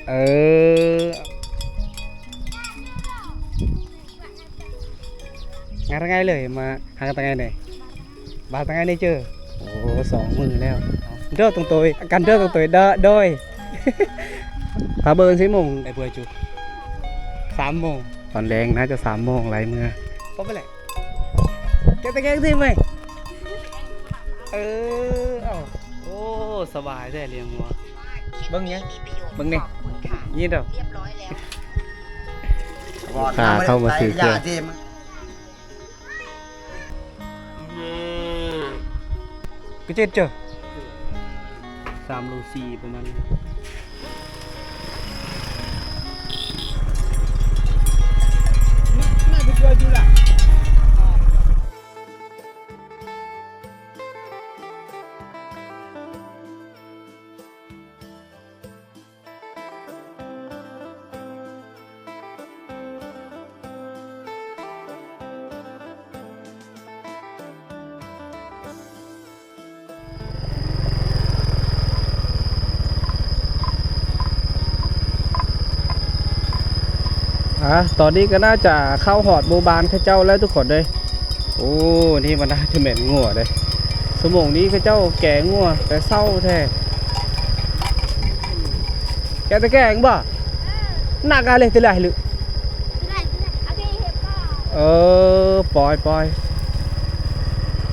เอองานง่ายเลยมาหากันไงเนี่ยบาตั้งไงได้เจอโอ้2 มือแล้วเด้อตรงตัวกันเด้อตรงตัวเด้อโดยพาเบิร์น4 โมงได้เบื่อจุ3 โมงตอนแรงน่าจะ3 โมงไรเมื่อพบไปเลยแกตะแกงสิไหมเอ้าโอ้สบายได้เลี้ยงวัวเบิ้งเนี้ยเบิ้งนี่ยี่เด้อขาเข้ามาซื้อเครื่องก็เจ็ดเจอ3 โล 4ประมาณนี้น่าจะช่วยดูแลตอนนี้ก็น่าจะเข้าหอดโบบานข้าเจ้าแล้วทุกคนเลยโอ้นี่มันน่าจะเหม็นงัวเลยสมองนี้ข้าเจ้าแก่งัวแต่เศร้าแท้แกตะแกงบ่หนักอะไรทีไรหรือปล่อย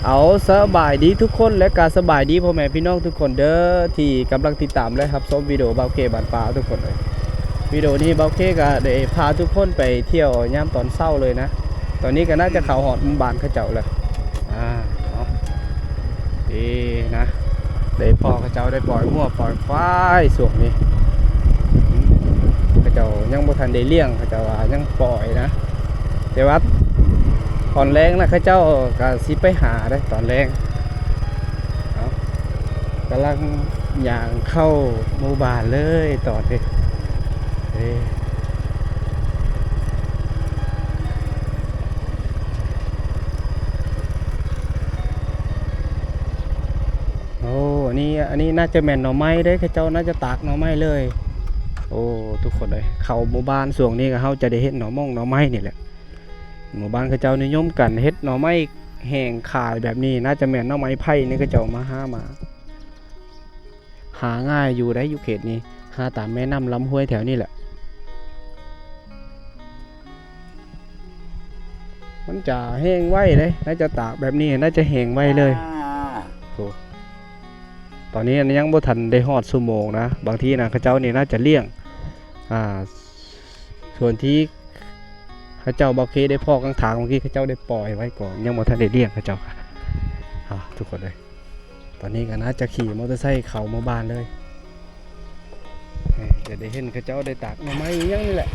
เอาสบายดีทุกคนและการสบายดีพ่อแม่พี่น้องทุกคนเด้อที่กำลังติดตามเลยครับชมวิดีโอเบาเก๋บานปลาทุกคนเลยวิดีโอนี้เบาเค้ก็ได้พาทุกคนไปเที่ยวย่ามตอนเช้าเลยนะตอนนี้ก็น่าจะเขาหอดมุมบานเขาเจ้าเลยดีนะได้พอเขาเจ้าได้ปล่อยมั่วปล่อยควายส่วนนี้เขาเจ้ายังบ่ทันได้เลี้ยงเขาเจ้ายังปล่อยนะแต่ว่าตอนแรงนะเขาเจ้าก็สิไปหาได้ตอนแรงกำลังย่างเข้าหมู่บ้านเลยตอนนี้อันนี้น่าจะแม่นหน่อไม้ได้ข้าเจ้าน่าจะตากหน่อไม้เลยโอ้ทุกคนเลยเขาหมู่บ้านส่วงนี้ก็เขาจะได้เฮ็ดหน่อไม้นี่แหละหมู่บ้านข้าเจ้านิยมกันเฮ็ดหน่อไม้แห้งขายแบบนี้น่าจะแม่นหน่อไม้ไผ่นี่ข้าเจ้ามาหาง่ายอยู่ได้อยู่เขตนี้หาตามแม่น้ำลำห้วยแถวนี้แหละมันจะแห้งไว้เลยน่าจะตากแบบนี้น่าจะแห้งไว้เลยโอ้ตอนนี้ยังบ่ทันได้ฮอดชั่วโมงนะบางทีนะข้าเจ้านี่น่าจะเลี้ยงส่วนที่ข้าเจ้าบางทีได้พอกลางทางบางทีข้าเจ้าได้ปล่อยไว้ก่อนยังบ่ทันได้เลี้ยงข้าเจ้าทุกคนเลยตอนนี้ก็น่าจะขี่มอเตอร์ไซค์เข้ามาบ้านเลยจะได้เห็นข้าเจ้าได้ตากหน่อไม้ยังนี่แหละ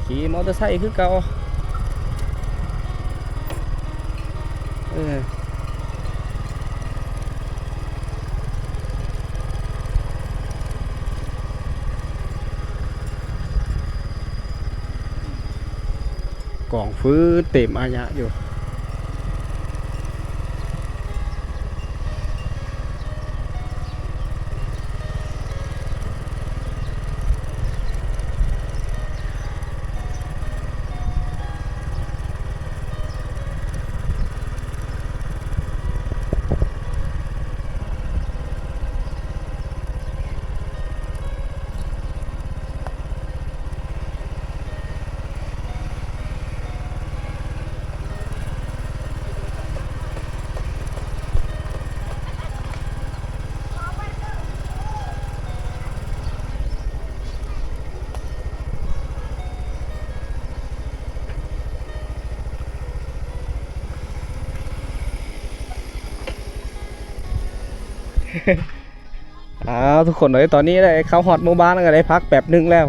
ขี่มอเตอร์ไซค์คือเก่ากล่องฟื้นเต็มอาญะอยู่ทุกคนเลยตอนนี้ได้เข้าฮอตหมู่บ้านก็ได้พักแบบนึงแล้ว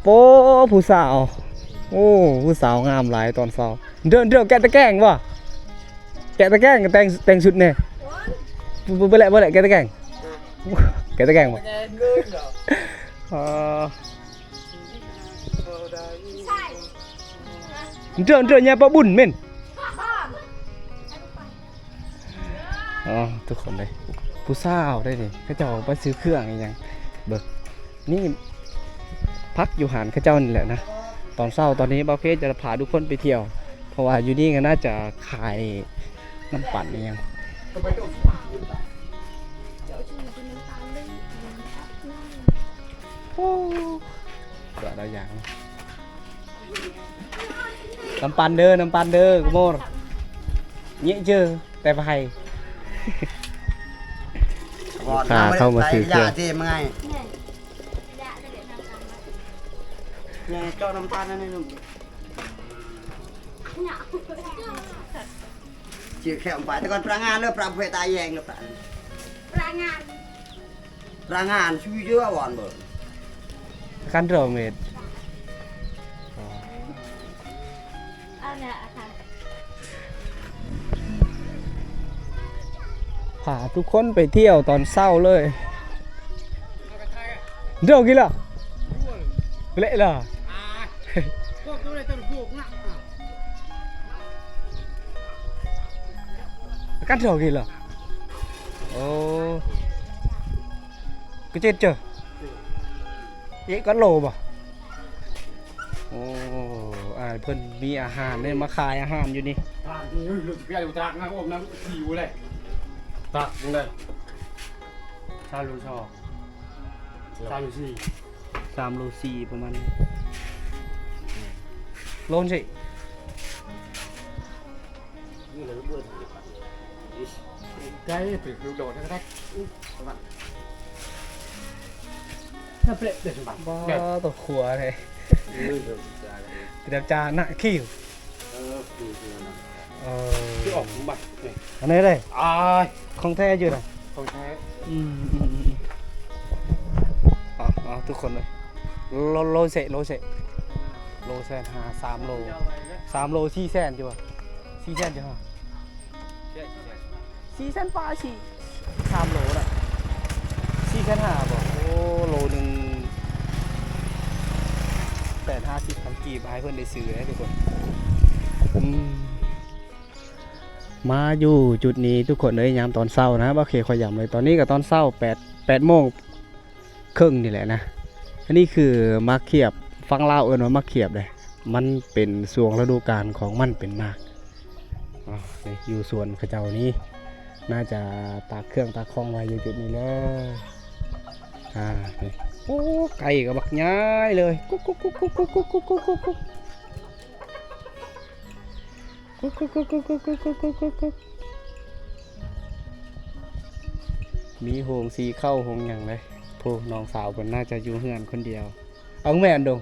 โป้ผู้สาวโอ้ผู้สาวงามหลายตอนเช้าเดินแกะตะแกรงวะแกะตะแกรงแต่งชุดเนี่ยเบื่อแหละแกะตะแกรงวะเดินเนี่ยปะบุญเม่นทุกคนเลย ผู้สาวได้นี่เขาเจ้าไปซื้อเครื่องอีหยังเบิกนี่พักอยู่หานเขาเจ้านี่แหละนะตอนเช้าตอนนี้บ่าวเพชรจะพาทุกคนไปเที่ยวเพราะว่าอยู่นี่ก็น่าจะขายน้ำปั่นอีหยังโอ้ก็ได้อย่างน้ำปั่นเด้อกูโมดเยอะเจอแต่ไปขาเข้ามาซื้อเครื่องเนี่ยเจ้าน้ำตาลนั่นนี่นุ่มเชี่ยแค่ไปแต่ก่อนพระงานเลยพระเพตายแยงเลยพระงานช่วยเยอะวันเบิดกันโรเมดพาทุกคนไปเที่ยวตอนเศร้าเลยเดี๋ยวกี่ล่ะเละล่ะกันเดี๋ยวกี่ล่ะโอ้ก็chết chưa vậy có lồบ่โอ้เพิ่นมีอาหารเนี่ยมาขายอาหารอยู่นี่ตากนี่ลึกแก่อยู่ตากนะผมน้ำหิวเลยตากมึงเลยชาลูชอชาลูซี่3 โล 4ประมาณนี้โลนสิใกล้ถึงโดดแท้ๆน่าเปรี้ยเด็ดบังบ้าตัวขัวเลยเดี๋ยวจานน่ะขี้ที่ออกบัตรอันนี้เลยของแท้อยู่นะของแท้ทุกคนเลยโลเสะโลแสนหา3 โล3 โล4 แสนจ้ะ4 แสนจ้ะ4 แสนป้า3 โลน่ะ4 แสน5บ่โอ้โลนึง850 กีบให้เพื่อนได้ซื้อนะทุกคนมาอยู่จุดนี้ทุกคนเลยยามตอนเช้านะบ่เคยคอยย้ำเลยตอนนี้ก็ตอนเช้า8 โมงครึ่งนี่แหละนะอันนี้คือมะเขียบฟังลาวเอิ้นว่ามะเขียบเลยมันเป็นช่วงฤดูกาลของมันเป็นมากนี่อยู่สวนเขาเจ้านี้น่าจะตากเครื่องตากคลองไว้อยู่จุดนี้เลยนี่โอ้ไก่กับบักย้ายเลยกุ๊กกุ๊กกุ๊กกุ๊กกุ๊กกุ๊กกุ๊กกุ๊กกุ๊กกุ๊กมีโฮงสีเข้าโฮงอย่างเลยพวกน้องสาวคนน่าจะอยู่เฮือนคนเดียวเอาแม่นดง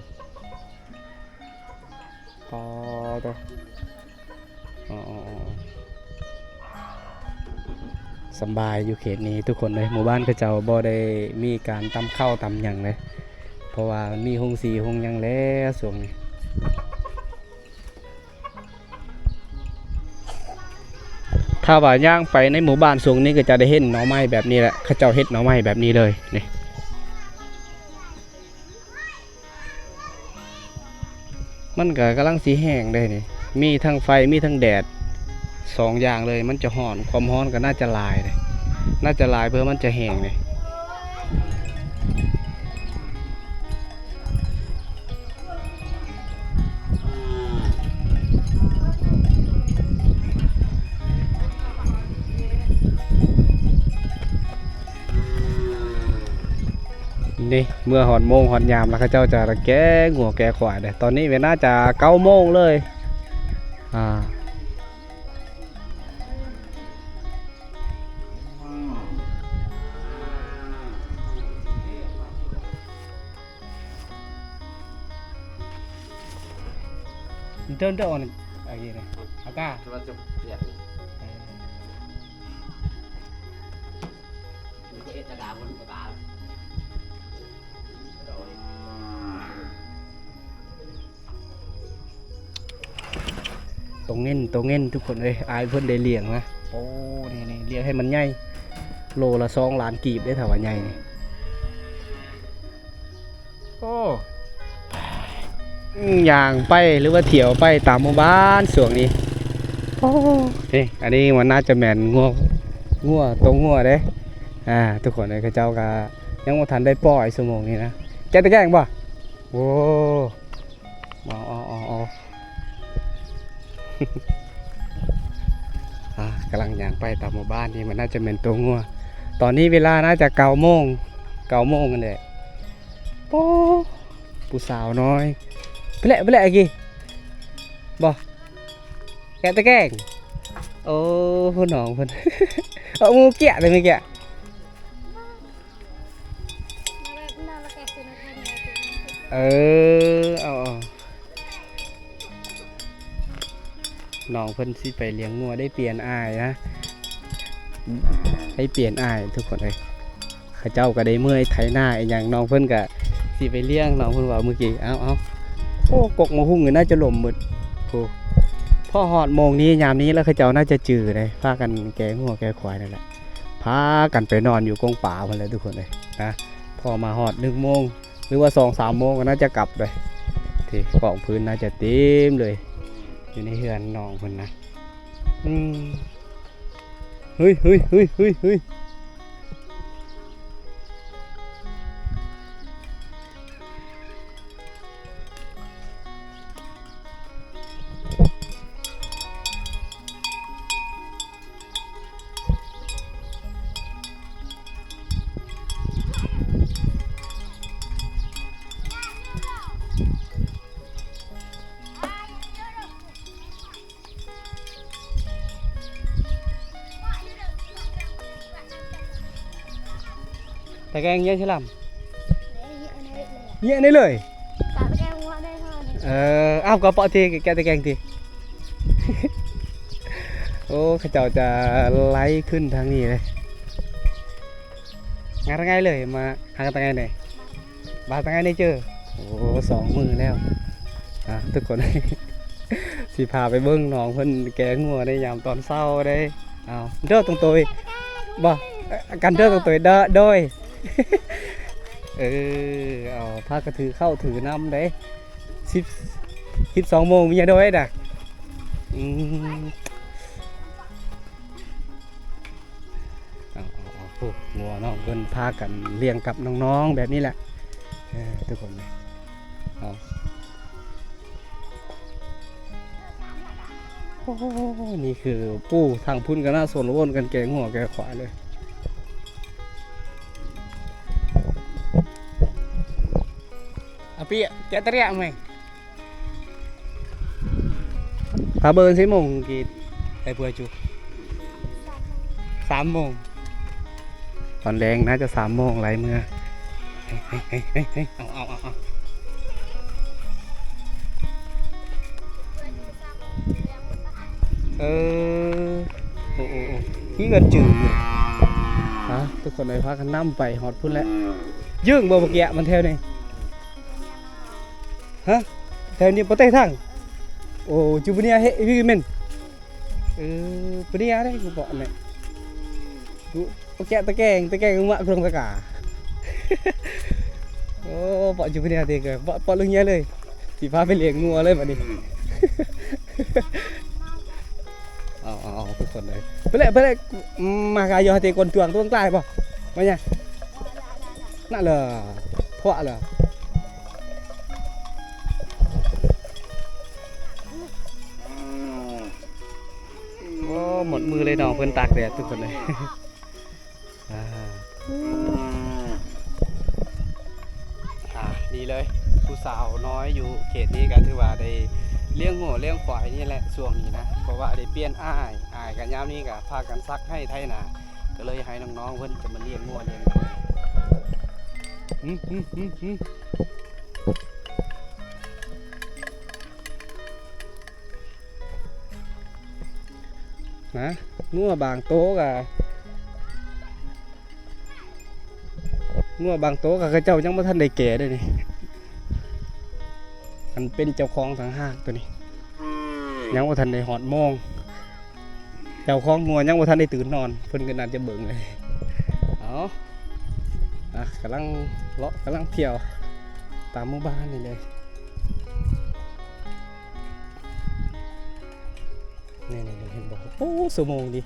ต่อสบายอยู่เขตนี้ทุกคนเลยหมู่บ้านเขาเจ้าบ่ได้มีการตำข้าวตำหยังเลยเพราะว่ามีโฮงสีโฮงหยังแล้วส่วนนี้ถ้าว่าย่างไปในหมู่บ้านส่วนนี้ก็จะได้เห็นหน่อไม้แบบนี้แหละเขาเจ้าเฮ็ดหน่อไม้แบบนี้เลยนี่มันก็กำลังสีแห้งได้นี่มีทั้งไฟมีทั้งแดด2 อย่างเลยมันจะห่อนความร้อนก็น่าจะลายเลยน่าจะลายเพื่อมันจะแห้งเลยนี่เมื่อหอนโมงหอนยามแล้วเขาเจ้าจะแก้งัวแก้ขวายเลยตอนนี้เวลาจะ9 โมงเลยเดินอะไรนี่อากาศมันจะเปลี่ยนจะด่าคนก็ด่าตรงเงินทุกคนเลยอายเพื่อนได้เลี้ยงนะโอ้นี่เลี้ยงให้มันใหญ่โลละ2 ล้านกีบได้ถ้าว่าใหญ่นี่โอ้อย่างไปหรือว่าเที่ยวไปตามหมู่บ้านส่วนนี้โอ้นี่อันนี้มันน่าจะแม่นงัวตรงงัวเด้ ทุกคนเลยเขาเจ้าก็ยังบ่ทันได้ปล่อยชั่วโมงนี้นะแกะตะแกรงบ่โอ้อ๋อ กำลังย่างไปตามหมู่บ้านนี่มันน่าจะเป็นตัวงัวตอนนี้เวลาน่าจะ9 โมงกันแหละโอ้ผู้สาวน้อยไปแหละไอ้กี่บ่แกะตะแกรงโอ้พ่อน้องเพิ่น เอางูแกะเลยมั้ยแกะเอาน้องเพิ่นสิไปเลี้ยงงัวได้เปลี่ยนอ้ายนะให้เปลี่ยนอ้ายทุกคนเลยเขาเจ้าก็ได้เมื่อยไถนาอีหยังน้องเพิ่นก็สิไปเลี้ยงน้องเพิ่นว่าเมื่อกี้เอาโอ้กกมาหุ่งน่าจะหล่มหมดโอ้พ่อฮอดโมงนี้ยามนี้แล้วเขาเจ้าน่าจะจืดเลยพากันแกงงัวแกควายนั่นแหละพากันไปนอนอยู่กองป่าพุ่นเลยทุกคนเลยนะพอมาฮอด1 โมงหรือว่า2-3 โมงก็น่าจะกลับเลยที่กองพื้นน่าจะเต็มเลยอยู่ในเฮือนน้องเพิ่นนะเฮ้ยตะแกรงเยอะใช่ลำเยอะนี่เลยเอากระเป๋าทีแกตะแกรงที โอ้เขาเจ้าจะไล่ขึ้นทางนี้เลยงานง่ายเลยมาหากันตะไงไหนบาตะไงได้เจอโอ้2 มือแล้วทุกคน สิพาไปเบิ้งน้องเพิ่นแกงงัวได้ยามตอนเช้าได้เอาเด้อตรงตัวบ่กันเด้อตรงตัวโดย เอาพากระถือเข้าถือน้ำได้12 โมงมีอย่าด้วยน่ะงัวน้องเพิ่นพากันเลี้ยงกับน้องๆแบบนี้แหละทุกคนเลยโอ้นี่คือปู่ทางพุ่นกันหน้าสวนวนกันแกงหัวแกขวาเลยพี่แกตะเรียกไหมพาเบิร์น6 โมงกี่ไปเพื่อจู3 โมงตอนแรงน่าจะ3 โมงไรเมื่อเอาโอ้นี่เงินจืดอยู่ทุกคนเลยพากันนั่มไปหอดพุ่นแล้วยื่งบ่บกแยะมันเท่านี่เท่านี้ประเทศทั้งโอ้จูบเนียเฮ้ยพี่มินปเนียได้กูบอกเลยกูแกะตะแกงมะกรงตะกาโอ้บอกจูบเนียเด็กเลยบอกลุงเงี้ยเลยสีฟ้าไปเลี้ยงงัวเลยแบบนี้เอาทุกคนเลยไปเลยมากายยอเตะคนจวงตัวใต้ป่ะมาเนี่ยนั่นเลยเพราะเลยโอ้หมดมือเลยน้องเพิ่นตากแดดทุกคนเลยดีเลยผู้สาวน้อยอยู่เขตนี้ก็ถือว่าได้เลี้ยงหัวเลี้ยงควายนี่แหละช่วงนี้นะเพราะว่าได้เปลี่ยนอ้ายกันยามนี้ก็พากันซักให้ไทยนาก็เลยให้น้องๆเพิ่นจะมาเลี้ยงงัวเลี้ยงควายนะงัวบางโต๊ะกับเจ้ายังไม่ทันได้แก่ด้วยนี่มันเป็นเจ้าของทางห้างตัวนี้ยังไม่ทันได้หอดโมงเจ้าของงัวยังไม่ทันได้ตื่นนอนเพิ่นก็น่าจะเบิ่งเลยกำลังเลาะกำลังเที่ยวตามหมู่บ้านนี่เลยนี่เห็นบอกโอ้สมองดิ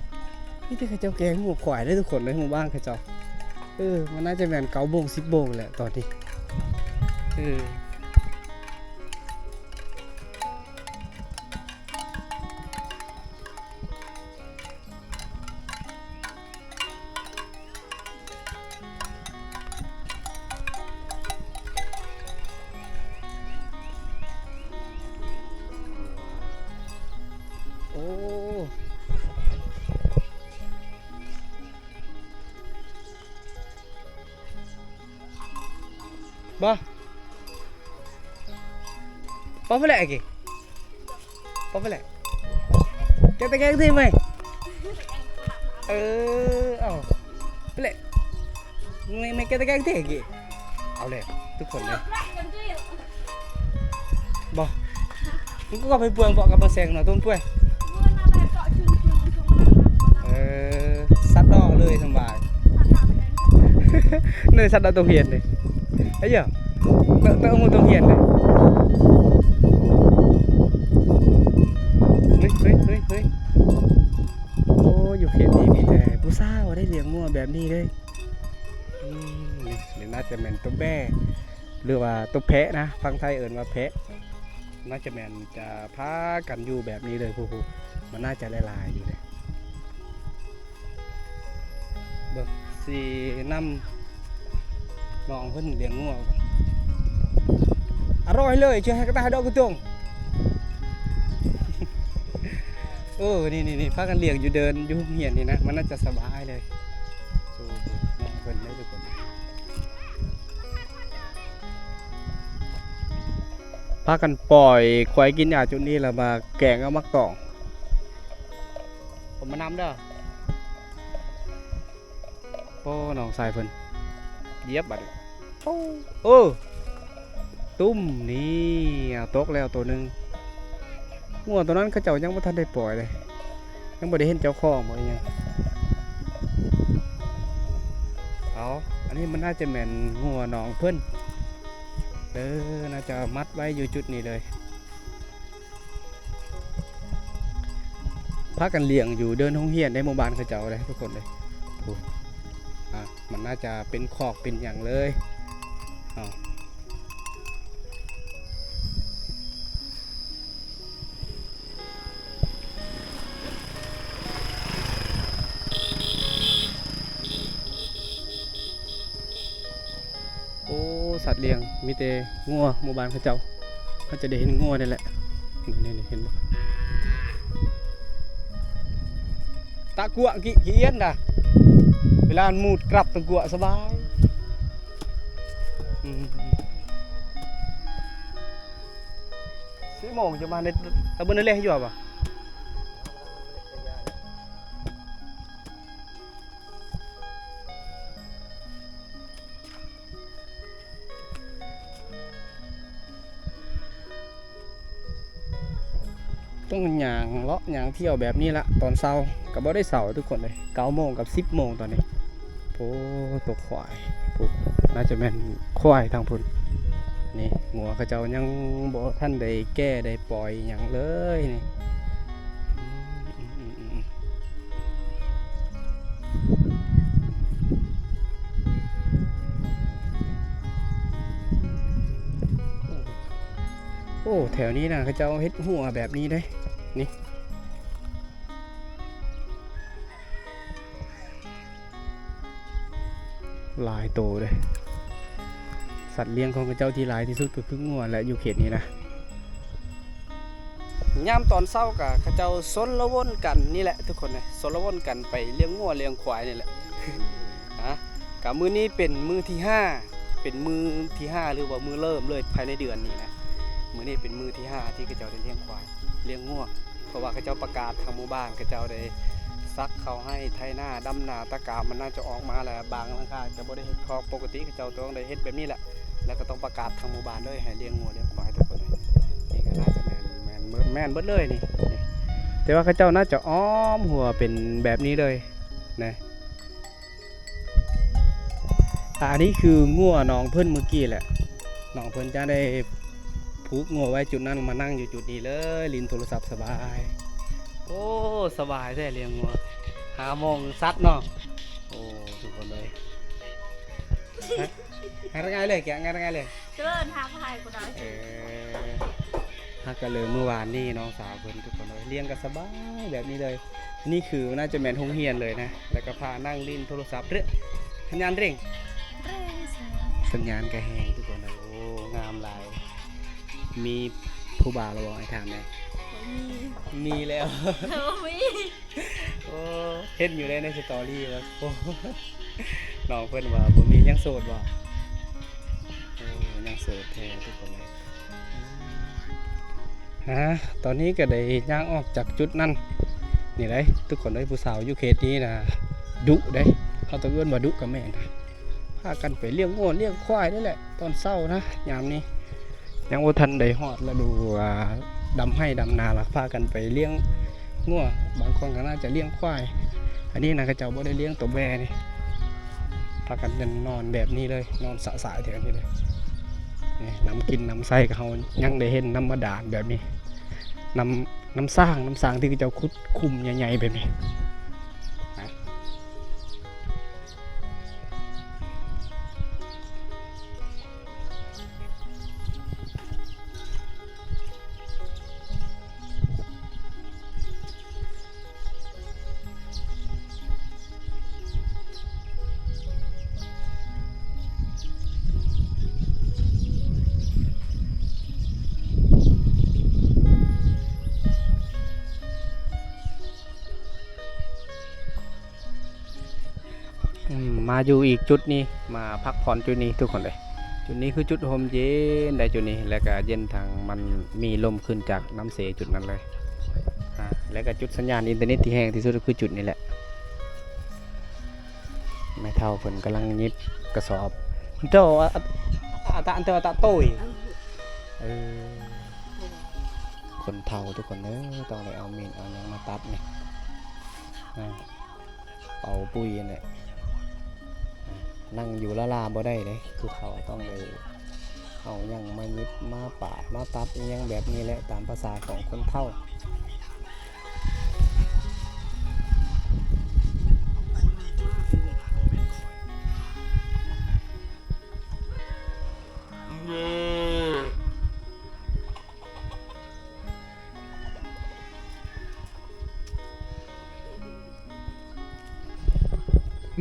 นี่ที่เขาเจ้าแกงหัวขวายได้ทุกคนเลยหมู่บ้านเขาเจ้า มันน่าจะแม่น9 โมง 10 โมงแหละตอนนี้โอ้บ่pa pala lagi pa pala kita kayak gitu mai oh pala mai kita kayak gitu lagi เอาเลยทุกคนเลยบ่มันก็ไปเปลืองบ่กับมาแซงหน่อยต้นป่วยสัตว์ดอกเลยสบายnơiสัตว์ดอกตัวเหียนเลยไอ้เหี้ยต้องเอาตัวเหียนเลยเฮ้ยโอ้อยู่เขตนี้มีแต่ผู้สาวได้เลี้ยงงัวแบบนี้เลยนี่น่าจะเป็นตัวแบ่หรือว่าตัวแพะนะฟังไทยเอิ้นว่าแพะน่าจะแม่นจะพากันอยู่แบบนี้เลยผู้มันน่าจะหลายๆอยู่เลยเบิกสีน้ำน้องเพิ่นเลี้ยงงัวอร่อยเลยเชื่อให้กระต่ายดอกกระจงนี่พากันเลี้ยงอยู่เดินอยู่เหียนนี่นะมันน่าจะสบายเลยสู้น้องเพิ่นได้ทุกคนพากันปล่อยควายกินหญ้าจุดนี้แล้วมาแกงเอามักตองผมมานำเด้อโอ้น้องสายเพิ่นเย็บบัดโอ้ตุ้มนี่ตกแล้วตัวหนึ่งงัวตัวนั้นเขาเจ้ายังไม่ทันได้ปล่อยเลยยังไม่ได้เห็นเจ้าของบ่ยังอันนี้มันน่าจะแม่นงัวน้องเพิ่นน่าจะมัดไว้อยู่จุดนี้เลยพากันเลี้ยงอยู่เดินห้องเฮียนในหมู่บ้านเขาเจ้าเลยทุกคนเลยมันน่าจะเป็นคอกเป็นอย่างเลยโอ้สัตว์เลี้ยงมีแต่งัวหมู่บ้านเขาเจ้าเขาจะได้เห็นงัวนี่แหละนี่เห็นบ่ตะกั่วกี่เอี้ยนน่ะเวลามูดกลับตะกั่วสบาย4 โมงจะมาในตะบนนั่นเลยให้อยู่ป่ะต้องหย่างเลาะหย่างเที่ยวแบบนี้ละตอนเช้ากับบ่ได้เสาทุกคนเลย9 โมงกับ 10 โมงตอนนี้โอ้ตกควายน่าจะเป็นควายทางพุ่นนี่งัวเขาเจ้ายังบ่ท่านได้แก้ได้ปล่อยอย่างเลยนี่โอ้แถวนี้นะเขาเจ้าเฮ็ดหัวแบบนี้ได้นี่หลายโตเลยสัตว์เลี้ยงของเขาเจ้าที่หลายที่สุดก็คืองัวและอยู่เขตนี้นะยามตอนเช้ากับเขาเจ้าสนละวนกันนี่แหละทุกคนเลยสนละวนกันไปเลี้ยงงัวเลี้ยงควายนี่แหละกับมื้อนี้เป็นมื้อที่5เป็นมื้อที่5หรือว่ามื้อเริ่มเลยภายในเดือนนี้นะมื้อนี้เป็นมื้อที่5ที่เขาเจ้าได้เลี้ยงควายเลี้ยงงัวเพราะว่าเขาเจ้าประกาศทางหมู่บ้านเขาเจ้าได้ซักเขาให้ไถหน้าดำหน้าตะกามันน่าจะออกมาแล้วบางหลังคาจะบ่ได้เฮ็ดคอกปกติเขาเจ้าต้องได้เฮ็ดแบบนี้แหละแล้วก็ต้องประกาศทางหมู่บ้านด้วยให้เลี้ยงงัวเลี้ยงควายทุกคนนี่ก็น่าจะแม่นเบิดเลยนี่แต่ว่าเขาเจ้าน่าจะอ้อมหัวเป็นแบบนี้เลยนะอันนี้คืองัวน้องเพิ่นเมื่อกี้แหละน้องเพิ่นจะได้ผูกงัวไว้จุดนั้นมานั่งอยู่จุดนี้เลยลิ้นโทรศัพท์สบายโอ้สบายแท้เลี้ยงงัว5 โมงซัดเนาะโอ้ทุกคนเลย งานง่ายเลยแกงานง่ายเลย เชิญหาพายกูได้ ฮักกันเลยเมื่อวานนี่น้องสาวเพิ่นทุกคนเลยเลี้ยงกันสบายแบบนี้เลยนี่คือน่าจะแม่นโรงเรียนเลยนะแล้วก็พานั่งลิ้นโทรศัพท์เด้อสัญญาณเร่ง เร่สิ สัญญาณกระแหงทุกคนเลยโอ้งามหลายมีผู้บ่าวเราบอกให้ถามเลย มี มีแล้ว มี โอ้เห็นอยู่เลยในสตอรี่แล้วโอ้น้องเพิ่นว่าบ่มียังโสดบ่โอ้ยังโสดแท้ทุกคนเลยตอนนี้ก็ได้ย่างออกจากจุดนั้นนี่เลยทุกคนเลยผู้สาวอยู่เขตนี้นะดุได้เขาต้องเอื้อนว่าดุกับแม่นะพากันไปเลี้ยงงัวเลี้ยงควายนี่แหละตอนเช้านะยามนี้ยังบ่ทันได้ฮอดแล้วดูดำให้ดำนาหลักพากันไปเลี้ยงงัวบางคนก็น่าจะเลี้ยงควายอันนี้นะก็เจ้าบ่ได้เลี้ยงตัวแบนี่พากันนอนแบบนี้เลยนอนสะๆแถวนี้เลยนี่น้ำกินน้ำใส่กับเขายังได้เห็นน้ำบาดาลแบบนี้น้ำสร้างที่เจ้าคุดคุมใหญ่ๆแบบนี้มาอยู่อีกจุดนี้มาพักผ่อนจุดนี้ทุกคนเลยจุดนี้คือจุดโฮมเย็นได้จุดนี้แล้วก็เย็นทางมันมีลมขึ้นจากน้ำเสจุดนั้นเลยแล้วก็จุดสัญญาณอินเทอร์เน็ตที่แห้งที่สุดคือจุดนี้แหละแม่เท่าเพิ่นกำลังยิบกระสอบเจ้าตาอันเตอตาโต้ยคนเท่าทุกคนต้องเลยเอามีดเอาหยังมาตัดนี่เอาปุ้ยนี่นั่งอยู่ละลาบ่ได้เลยคือเขาต้องเลยเอายังมายิบมาปาดมาตัดยังแบบนี้แหละตามภาษาของคนเฒ่า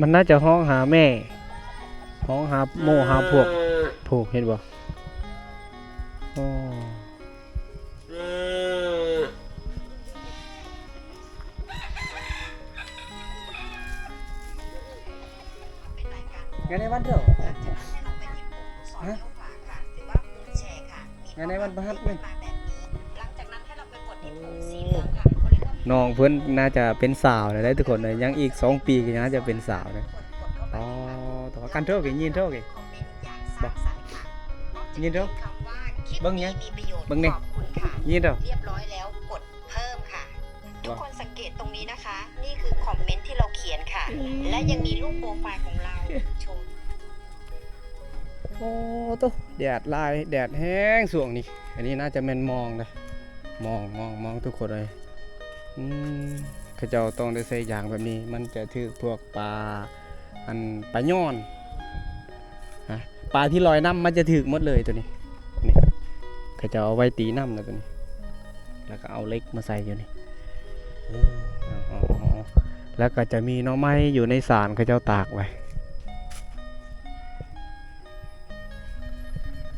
มันน่าจะห้องหาแม่ห้องหาโมหาพวกผูกเห็นบ่โอ้งานในวันเดียวฮะงานในวันพฤหัสนี่น้องเพิ่นน่าจะเป็นสาวเลยได้ทุกคนเลยยังอีก2 ปีก็น่าจะเป็นสาวเลยอ๋อแต่ว่ากันเท่ากี่ยินเท่ากี่บ่ยินเท่าเบิ่งยังเบิ่งนี่ยินเท่าเรียบร้อยแล้วกดเพิ่มค่ะทุกคนสังเกตตรงนี้นะคะ นี่คือคอมเมนต์ที่เราเขียนค่ะ และยังมีรูปโปรไฟล์ของเราโชว์ โอ้ตัวแดดลายแดดแห้งส่วงนี้อันนี้น่าจะแม่นมองนะมองทุกคนเลยเขาเจ้าต้องได้ใส่อย่างแบบนี้มันจะถือพวกปลาอันปลาย้อนปลาที่ลอยน้ำมันจะถือหมดเลยตัวนี้นี่เขาจะเอาไว้ตีน้ำนะตัวนี้แล้วก็เอาเล็กมาใส่อยู่นี่แล้วก็จะมีหน่อไม้อยู่ในสารเขาเจ้าตากไว้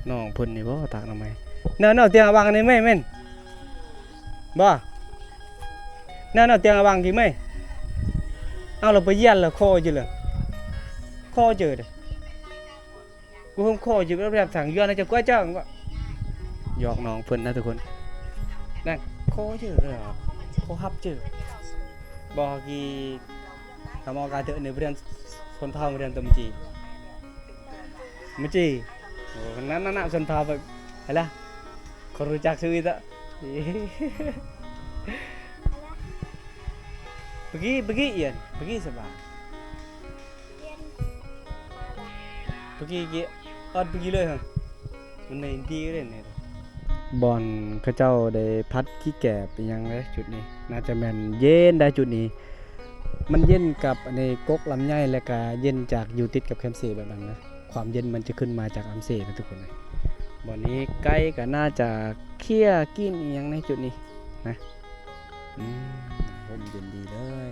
น้องพุ่นนี่บ่ตากหน่อไม้เนาเตียงวางนี่ไม่แม่นบ่เนาเตียงวางกี่ไม่เอาเราไปเยี่ยนแล้วคออยู่เลยคอเจอเด้กูคงคออยู่แล้วแบบสั่งย้อนน่าจะกล้วยเจ้าก็หยอกน้องเพิ่นนะทุกคนนั่นคอเจอเลยคอฮับเจอบอกกี่ทำเอาการเจอในเรื่องคนเฒ่าเรื่องตมจีโอ้นั่นคนเฒ่าแบบอะไรคนรู้จักชื่อitu pergi Ian pergi sebab pergi pergi เลยฮะมันในอินดี้เลยเนี่ยบอลเขาเจ้าได้พัดขี้แกบเป็นยังไงจุดนี้น่าจะแม่นเย็นได้จุดนี้มันเย็นกับในกกลำไยและก็เย็นจากอยู่ติดกับแคมป์เซ่แบบนั้นนะ ความเย็นมันจะขึ้นมาจากอัมเซ่นะทุกคนเลยบ่อนนี้ไก่ก็น่าจะเคี่ยกินอหยังในจุดนี้นะลมเย็นดีเลย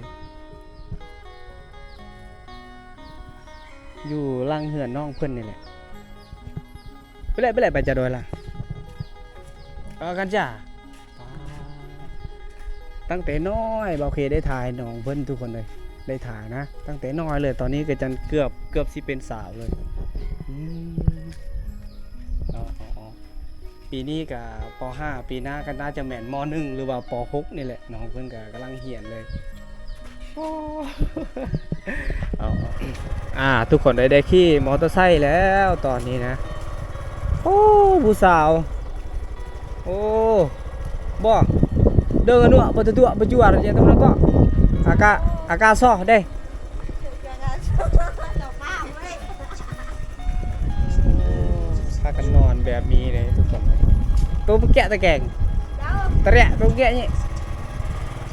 อยู่ล่างเหือนน้องเพื่อนนี่แหละไปเลยไปจะโดยล่ะกันจ้าตั้งแต่น้อยเบาเคได้ถ่ายน้องเพื่อนทุกคนเลยได้ถ่ายนะตั้งแต่น้อยเลยตอนนี้ก็จะเกือบสิเป็นสาวเลยปีนี้กับป .5 ปีหน้าก็น่าจะแม่นม .1 หรือว่าป .6 นี่แหละน้องเพื่อนก็กำลังเหียนเลยทุกคนได้ขี่มอเตอร์ไซค์แล้วตอนนี้นะโอ้ผู้สาวโอ้บ่เดินกันด้วยประตูประจุอะไรอย่างนั้นก็อากาซอได้พากันนอนแบบนี้เลยทุกคนตัวแกะตะแกงตะแระตัวแกะนี่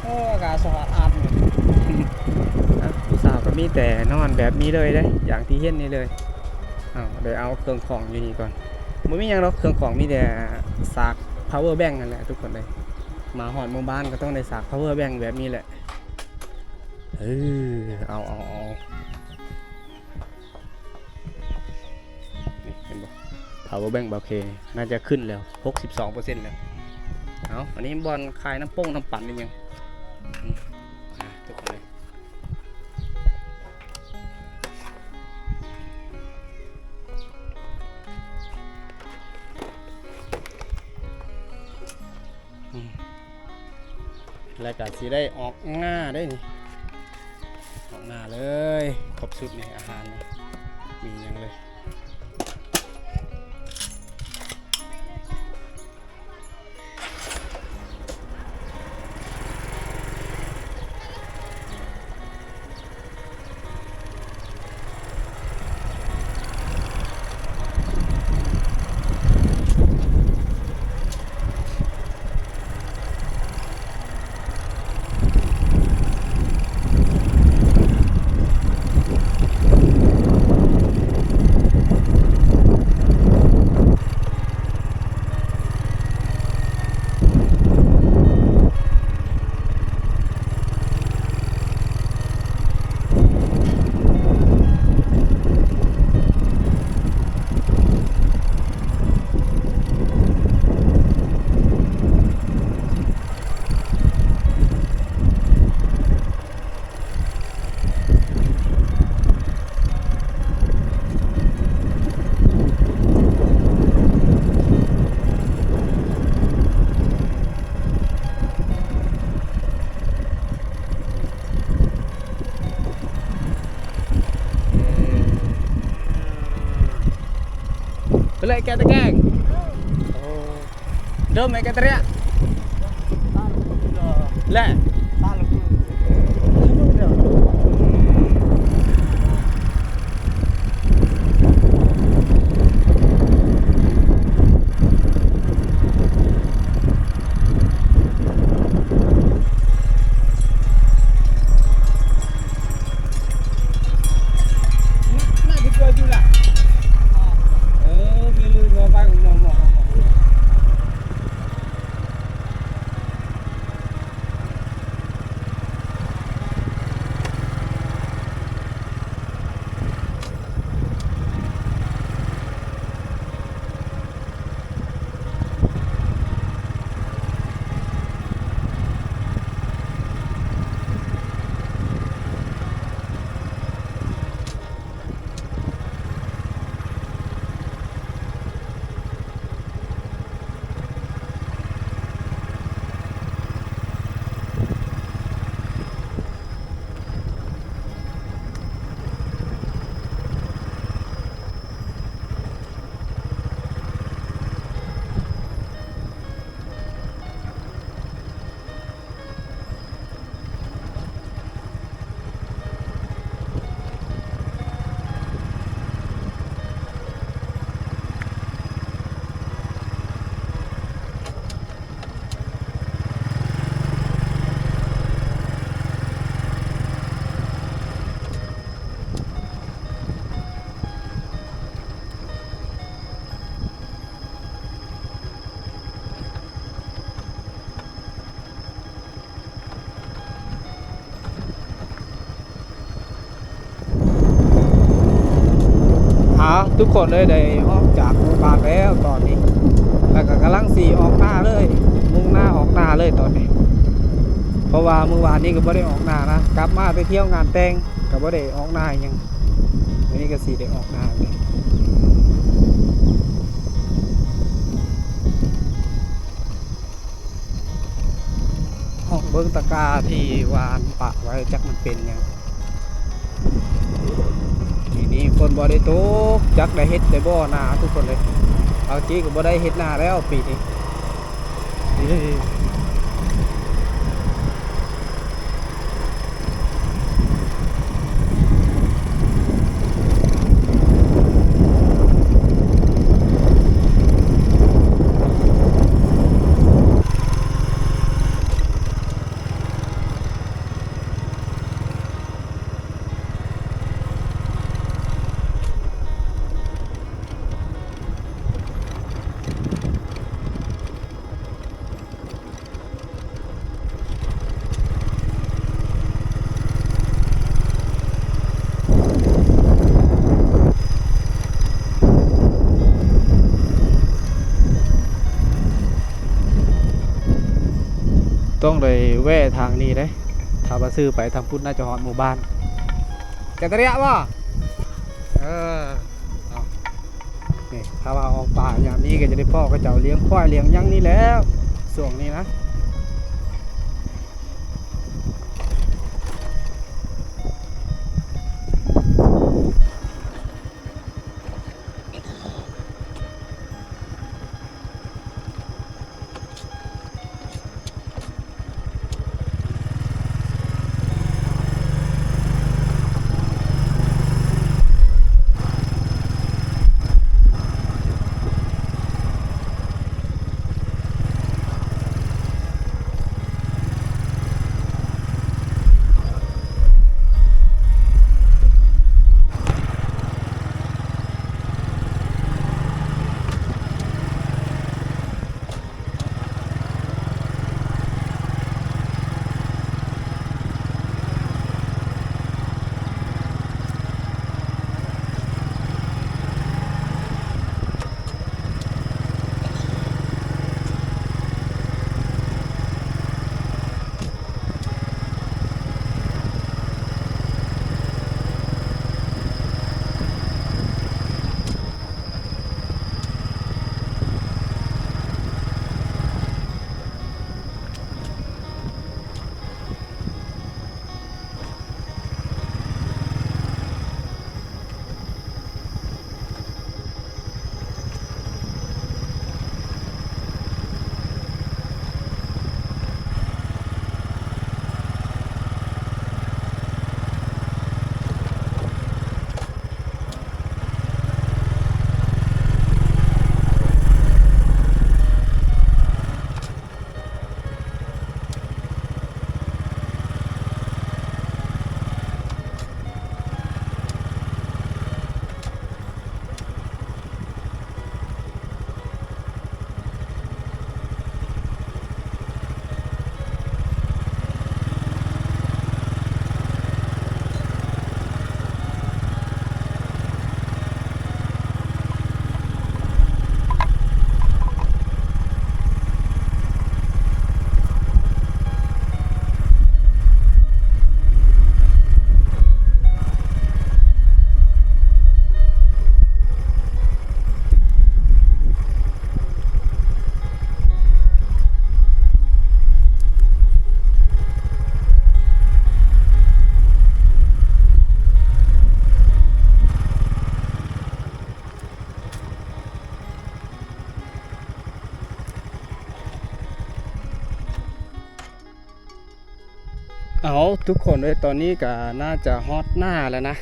โอ้อากาซออาบผู้สาวก็มีแต่นอนแบบนี้เลยได้อย่างที่เห็นนี่เลยเดี๋ยวเอาเครื่องของอยู่นี่ก่อนไม่มีอย่างหรอกเครื่องของมีแต่สาก power bank นั่นแหละทุกคนเลยมาหอดหมู่บ้านก็ต้องได้สาก power bank แบบนี้แหละเอานี่เห็นบ่ power bank โอเคน่าจะขึ้นแล้ว 62% แล้วอันนี้บอลคายน้ำโป้งน้ำปั่นนี่ยังทุกคนเลยรายการสีได้ออกหน้าได้นี่ออกหน้าเลยครบสุดในอาหารมีอย่างเลยเลยแกตะแกงเดิมไหมแกตะเรียแหละ ทุกคนเลยได้ออกจากหมู่บ้านแล้วตอนนี้แล้วก็กำลังสีออกหน้าเลยมุ่งหน้าออกหน้าเลยตอนนี้เพราะว่าเมื่อวานนี้ก็บ่ได้ออกหน้านะกลับมาไปเที่ยวงานแต่งก็บ่ได้ออกหน้าหยังวันนี้ก็สีได้ออกหน้าเลยออกเบิ้งตะกร้าที่วานปะไว้จักมันเป็นหยังทีนี้คนบ่ได้ตกจักได้เฮ็ดได้บ่หน้าทุกคนเลยเอาจีก็บ่ได้เฮ็ดหน้าแล้วปีนี้ต้องเลยแว่ทางนี้เด้ถ้าว่าซื้อไปทางพุทธน่าจะฮอดหมู่บ้านจะตะเรียบ่เอานี่ถ้าว่าออกป่าอย่างนี้ก็จะได้พ่อก็เจ้าเลี้ยงควายเลี้ยงหยังนี่แล้วช่วงนี้นะเอาทุกคนเลยตอนนี้ก็น่าจะฮอตหน้าแล้วนะ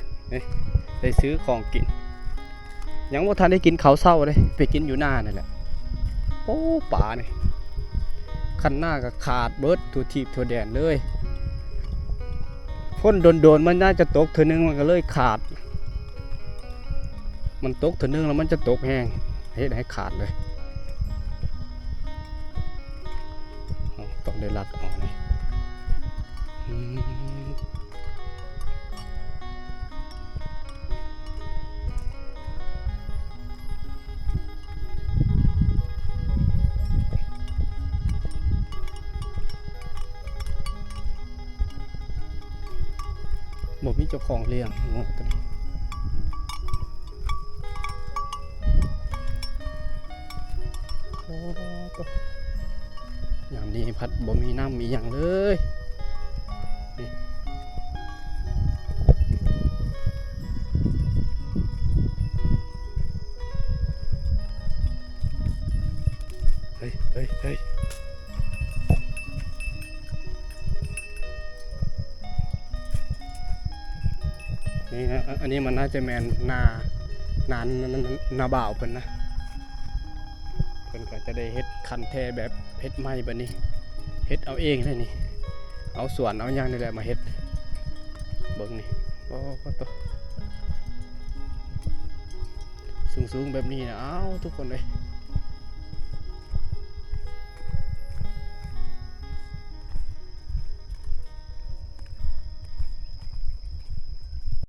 ได้ซื้อของกินยังบ่ทันได้กินข้าวเช้าเลยไปกินอยู่หน้านั่นแหละโอ้ป่านี่คันหน้าก็ขาดเบิดทั่วทีบทั่วแดนเลยฝนโดนๆมันน่าจะตกเทื่อนึงมันก็เลยขาดมันตกเทื่อนึงแล้วมันจะตกแห้งเฮ็ดให้ขาดเลยต้องได้รัดออกนี่ มีเจ้าของเลี้ยงงัวตัวนี้โอ้ตัวยามนี้พัดบ่มีน้ำมีอย่างเลยนี่เฮ้ยเฮ้ยเฮ้ยนี่นะอันนี้มันน่าจะแมนนาบ่าวเพิ่นนะเพิ่นก็จะได้เฮ็ดคันแท้แบบเฮ็ดไม้แบบนี้เฮ็ดเอาเองเลยนี่เอาสวนเอาอย่างนี่แหละมาเฮ็ดเบิ่งนี่โอ้ก็ตัวสูงๆแบบนี้นะเอ้าทุกคนเลย